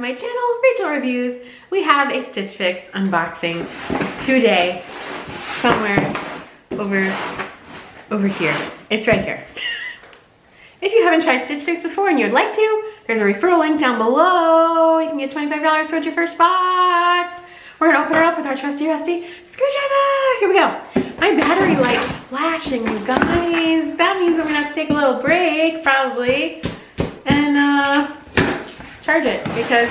to my channel, Rachel Reviews. We have a Stitch Fix unboxing today, somewhere over here. It's right here. If you haven't tried Stitch Fix before and you'd like to, there's a referral link down below. You can get $25 towards your first box. We're gonna open her up with our trusty rusty screwdriver. Here we go. My battery light's flashing, you guys. That means I'm gonna have to take a little break, probably, and charge it, because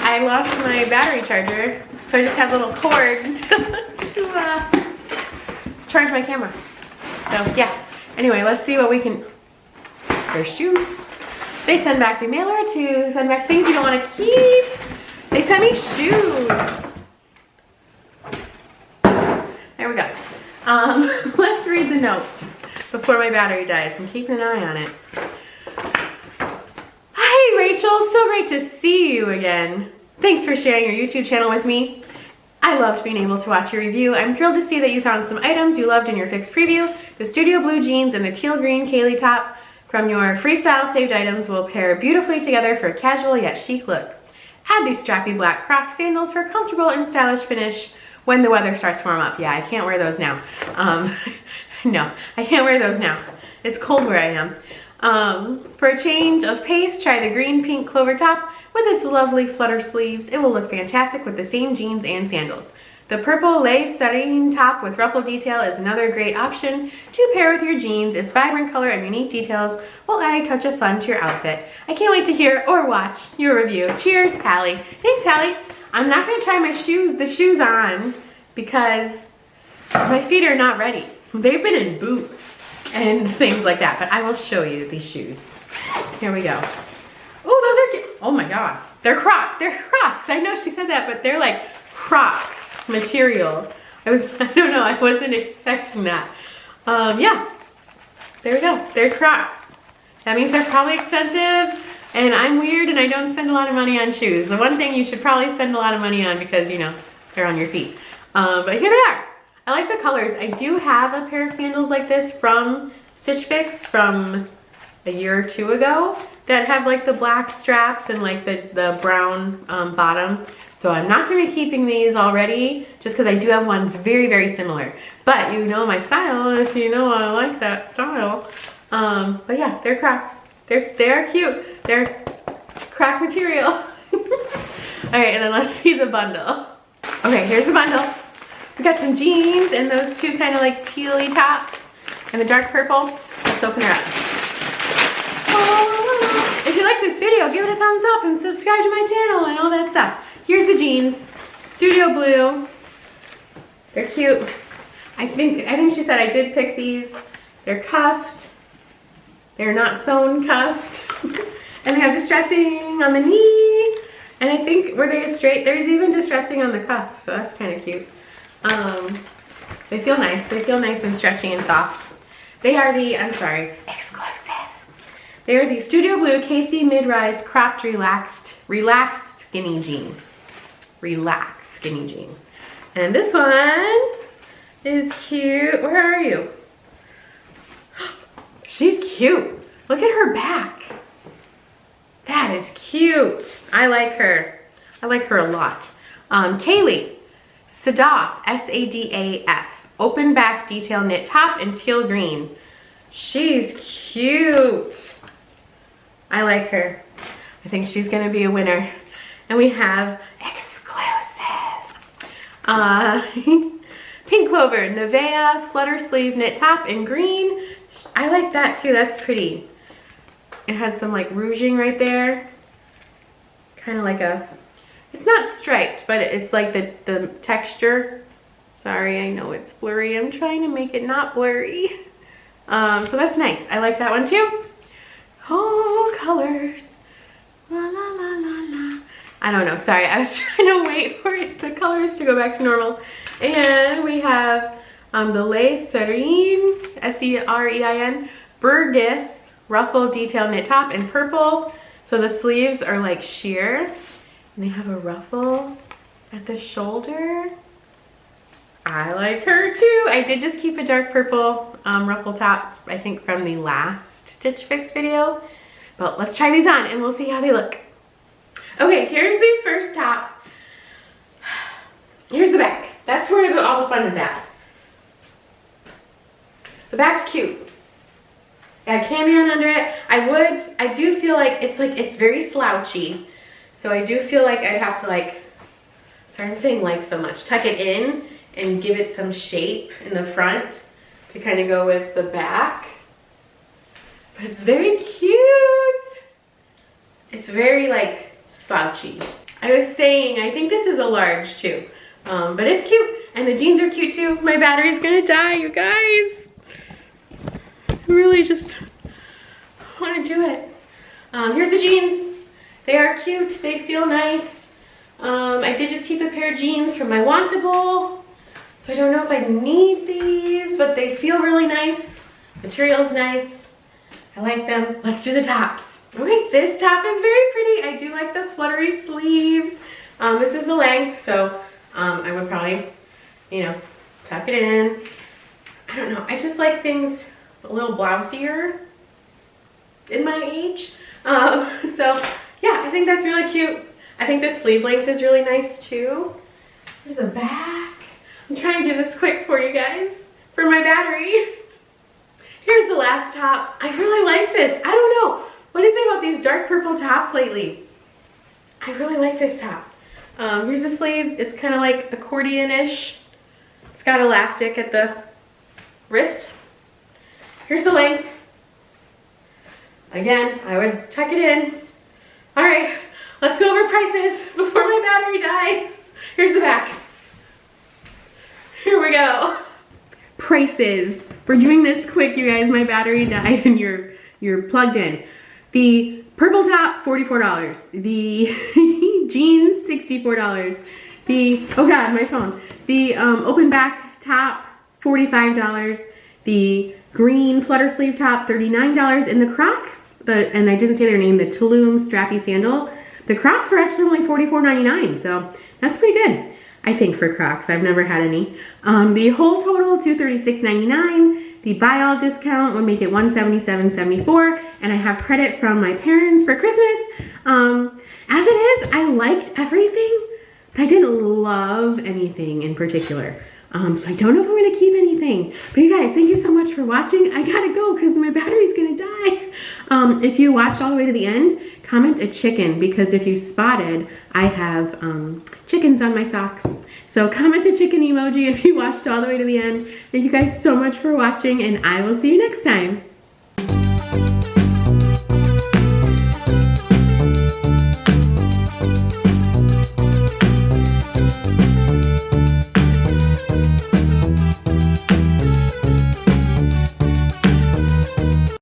I lost my battery charger, so I just have a little cord to charge my camera. So yeah, anyway, let's see what we can. There's shoes. They send back the mailer to send back things you don't want to keep. They sent me shoes. There we go. Let's read the note before my battery dies. I'm keeping an eye on it. Hi Rachel, so great to see you again. Thanks for sharing your YouTube channel with me. I loved being able to watch your review. I'm thrilled to see that you found some items you loved in your Fix preview. The studio blue jeans and the teal green Kaylee top from your freestyle saved items will pair beautifully together for a casual yet chic look. Add these strappy black Croc sandals for a comfortable and stylish finish when the weather starts to warm up. Yeah, I can't wear those now. No, I can't wear those now. It's cold where I am. For a change of pace, try the green pink clover top with its lovely flutter sleeves. It will look fantastic with the same jeans and sandals. The purple lace satin top with ruffle detail is another great option to pair with your jeans. Its vibrant color and unique details will add a touch of fun to your outfit. I can't wait to hear or watch your review. Cheers, Hallie. Thanks, Hallie. I'm not going to try the shoes on, because my feet are not ready. They've been in boots and things like that, but I will show you these shoes. Here we go. Oh, those are cute. Oh my God. They're Crocs. They're Crocs. I know she said that, but they're like Crocs material. I don't know, I wasn't expecting that. Yeah, there we go. They're Crocs. That means they're probably expensive, and I'm weird and I don't spend a lot of money on shoes. The one thing you should probably spend a lot of money on, because you know, they're on your feet. But here they are. I like the colors. I do have a pair of sandals like this from Stitch Fix from a year or two ago that have like the black straps and like the brown bottom. So I'm not going to be keeping these already, just because I do have ones very, very similar. But you know my style, if you know I like that style. But yeah, they're Crocs. They're cute. They're Croc material. All right, and then let's see the bundle. Okay, here's the bundle. We got some jeans and those two kind of like tealy tops and the dark purple. Let's open her up. Oh, if you like this video, give it a thumbs up and subscribe to my channel and all that stuff. Here's the jeans, studio blue. They're cute. I think she said I did pick these. They're cuffed. They're not sewn cuffed. And they have distressing on the knee. And I think, were they straight? There's even distressing on the cuff, so that's kind of cute. They feel nice. They feel nice and stretchy and soft. They are the, exclusive. They are the Studio Blue KC Mid-Rise Cropped Relaxed Skinny Jean. Relaxed Skinny Jean. And this one is cute. Where are you? She's cute. Look at her back. That is cute. I like her. I like her a lot. Kaylee. Sadaf, S-A-D-A-F. Open back detail knit top in teal green. She's cute. I like her. I think she's gonna be a winner. And we have exclusive. Pink Clover, Nivea flutter sleeve knit top in green. I like that too, that's pretty. It has some like rouging right there. Kind of like a, it's not striped, but it's like the texture. Sorry, I know it's blurry. I'm trying to make it not blurry. So that's nice. I like that one too. Oh, colors. La la la la la. I don't know, sorry. I was trying to wait for the colors to go back to normal. And we have the lace Serene, S-E-R-E-I-N, Burgess ruffle detail knit top in purple. So the sleeves are like sheer. And they have a ruffle at the shoulder. I like her too. I did just keep a dark purple ruffle top, I think from the last Stitch Fix video. But let's try these on and we'll see how they look. Okay, here's the first top. Here's the back. That's where all the fun is at. The back's cute. Got a camion under it. I do feel like it's very slouchy. So I do feel like I'd have to like, sorry I'm saying like so much, tuck it in and give it some shape in the front to kind of go with the back. But it's very cute. It's very like slouchy. I was saying, I think this is a large too, but it's cute. And the jeans are cute too. My battery's gonna die, you guys. I really just want to do it. Here's the jeans. They are cute. They feel nice. I did just keep a pair of jeans from my Wantable. So I don't know if I need these, but they feel really nice. Material's nice. I like them. Let's do the tops. Okay, this top is very pretty. I do like the fluttery sleeves. This is the length, so I would probably, you know, tuck it in. I don't know. I just like things a little blousier in my age. So yeah, I think that's really cute. I think the sleeve length is really nice too. There's a back. I'm trying to do this quick for you guys for my battery. Here's the last top. I really like this. I don't know. What is it about these dark purple tops lately? I really like this top. Here's the sleeve. It's kind of like accordion-ish. It's got elastic at the wrist. Here's the length. Again, I would tuck it in. All right, let's go over prices before my battery dies. Here's the back. Here we go. Prices. We're doing this quick, you guys. My battery died and you're plugged in. The purple top, $44. The jeans, $64. The, oh God, my phone. The open back top, $45. The green flutter sleeve top, $39. And the Crocs, and I didn't say their name, the Tulum strappy sandal, the Crocs were actually only $44.99. So that's pretty good, I think, for Crocs. I've never had any. The whole total, $236.99. The buy all discount would make it $177.74, and I have credit from my parents for Christmas. As it is, I liked everything, but I didn't love anything in particular. So I don't know if I'm gonna keep anything. But you guys, thank you so much for watching. I gotta go because my battery's gonna die. If you watched all the way to the end, comment a chicken, because if you spotted, I have chickens on my socks. So comment a chicken emoji if you watched all the way to the end. Thank you guys so much for watching, and I will see you next time.